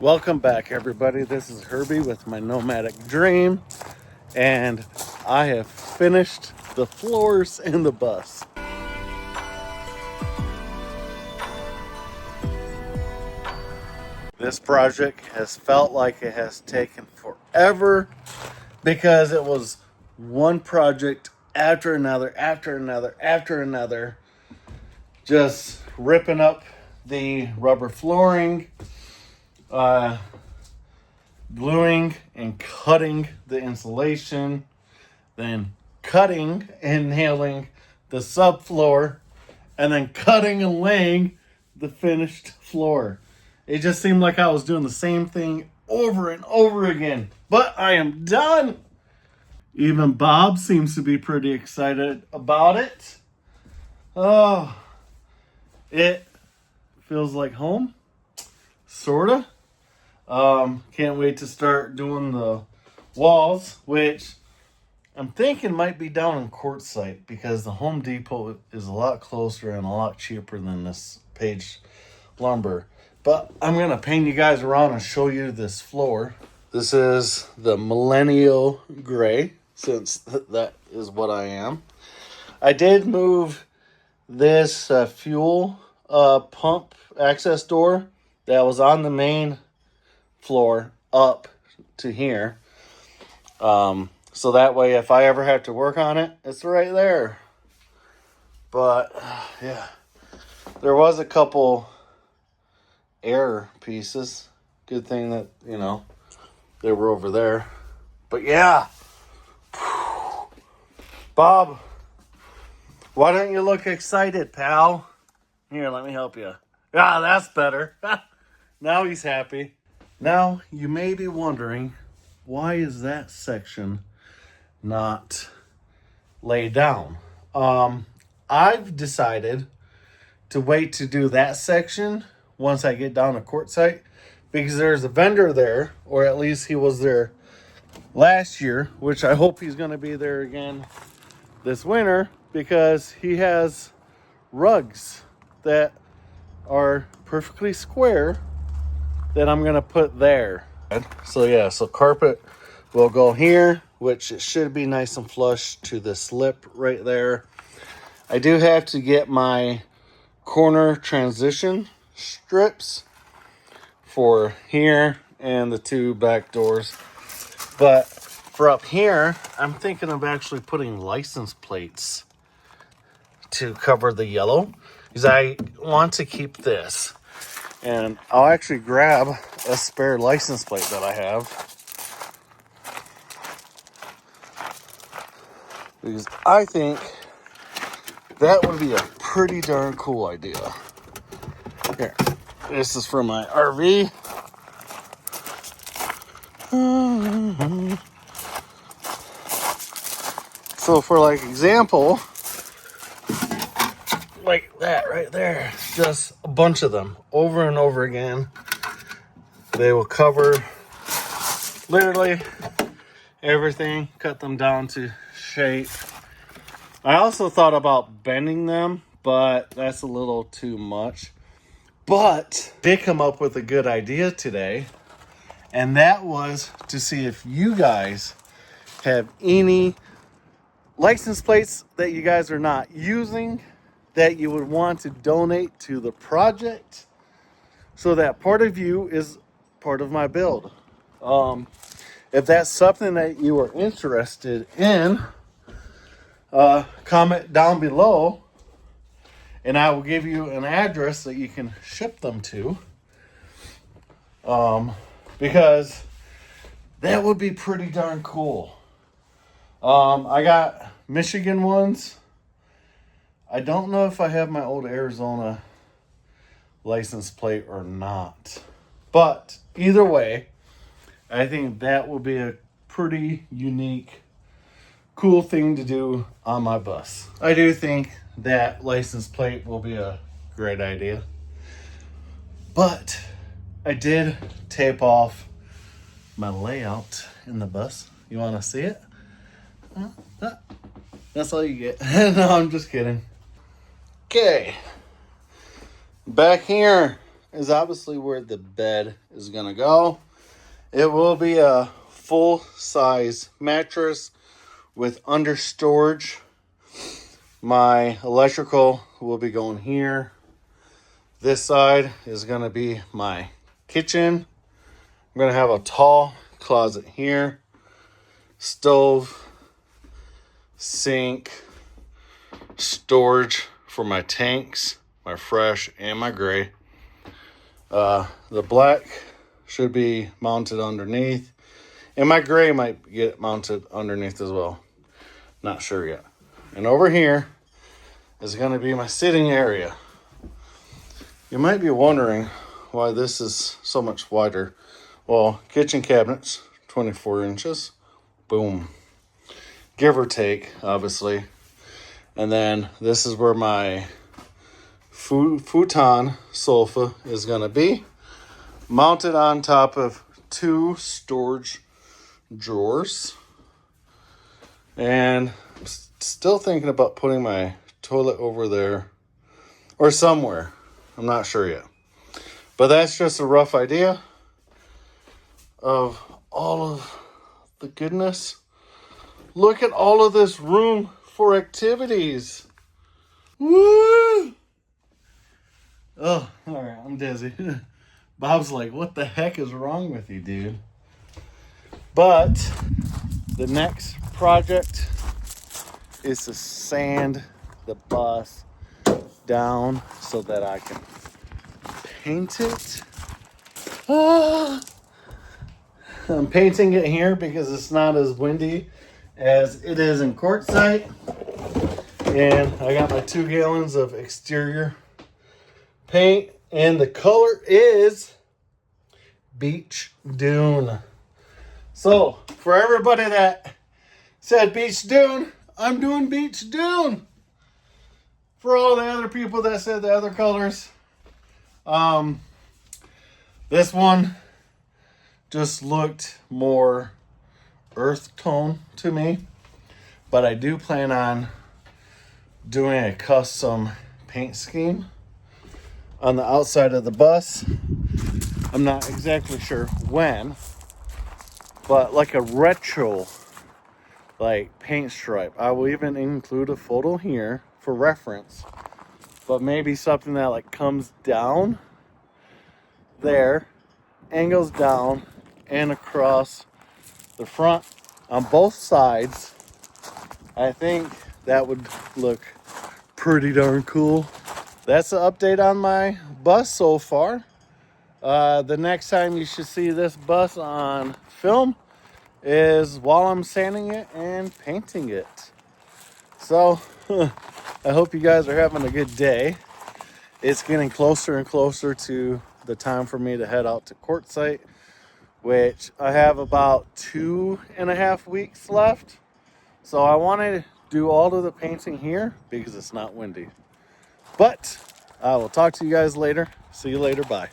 Welcome back, everybody. This is Herbie with my Nomadic Dream, and I have finished the floors in the bus. This project has felt like it has taken forever because it was one project after another, just ripping up the rubber flooring, gluing and cutting the insulation, then cutting and nailing the subfloor, and then cutting and laying the finished floor. It just seemed like I was doing the same thing over and over again. But I am done. Even Bob seems to be pretty excited about it. Oh, it feels like home, sorta. Can't wait to start doing the walls, which I'm thinking might be down in Quartzsite because the Home Depot is a lot closer and a lot cheaper than this Page lumber. But I'm going to paint you guys around and show you this floor. This is the Millennial Gray, since that is what I am. I did move this fuel pump access door that was on the main floor up to here. So that way if I ever have to work on it, it's right there. But yeah, there was a couple air pieces. Good thing that, they were over there. But yeah. Bob, why don't you look excited, pal? Here, let me help you. Ah, that's better. Now he's happy. Now, you may be wondering, why is that section not laid down? I've decided to wait to do that section once I get down to Quartzsite, because there's a vendor there, or at least he was there last year, which I hope he's going to be there again this winter, because he has rugs that are perfectly square that I'm going to put there. So yeah, so carpet will go here, which it should be nice and flush to the slip right there. I do have to get my corner transition strips for here and the two back doors. But for up here, I'm thinking of actually putting license plates to cover the yellow, because I want to keep this. And I'll actually grab a spare license plate that I have, because I think that would be a pretty darn cool idea. Here, this is from my RV. So for like example, like that right there, just a bunch of them over and over again. They will cover literally everything, cut them down to shape. I also thought about bending them, but that's a little too much. But I did come up with a good idea today, and that was to see if you guys have any license plates that you guys are not using that you would want to donate to the project, so that part of you is part of my build. If that's something that you are interested in, comment down below and I will give you an address that you can ship them to, because that would be pretty darn cool. I got Michigan ones. I don't know if I have my old Arizona license plate or not. But either way, I think that will be a pretty unique, cool thing to do on my bus. I do think that license plate will be a great idea. But I did tape off my layout in the bus. You want to see it? That's all you get. No, I'm just kidding. Okay. Back here is obviously where the bed is going to go. It will be a full-size mattress with under storage. My electrical will be going here. This side is going to be my kitchen. I'm going to have a tall closet here. Stove, sink, storage for my tanks, my fresh and my gray. The black should be mounted underneath. And my gray might get mounted underneath as well. Not sure yet. And over here is going to be my sitting area. You might be wondering why this is so much wider. Well, kitchen cabinets, 24 inches. Boom. Give or take, obviously. And then this is where my futon sofa is going to be. Mounted on top of 2 storage drawers. And I'm still thinking about putting my toilet over there. Or somewhere. I'm not sure yet. But that's just a rough idea of all of the goodness. Look at all of this room for activities. Woo! Oh, all right, I'm dizzy. Bob's like, what the heck is wrong with you, dude? But the next project is to sand the bus down so that I can paint it. I'm painting it here because it's not as windy as it is in Quartzsite. And I got my 2 gallons of exterior paint. And the color is Beach Dune. So, for everybody that said Beach Dune, I'm doing Beach Dune. For all the other people that said the other colors, this one just looked more earth tone to me. But I do plan on doing a custom paint scheme on the outside of the bus. I'm not exactly sure when, but like a retro like paint stripe. I will even include a photo here for reference, but maybe something that like comes down there, angles down and across the front on both sides. I think that would look pretty darn cool. That's the update on my bus so far. The next time you should see this bus on film is while I'm sanding it and painting it. So I hope you guys are having a good day. It's getting closer and closer to the time for me to head out to Quartzsite, which I have about 2.5 weeks left. So I want to do all of the painting here because it's not windy. But I will talk to you guys later. See you later. Bye.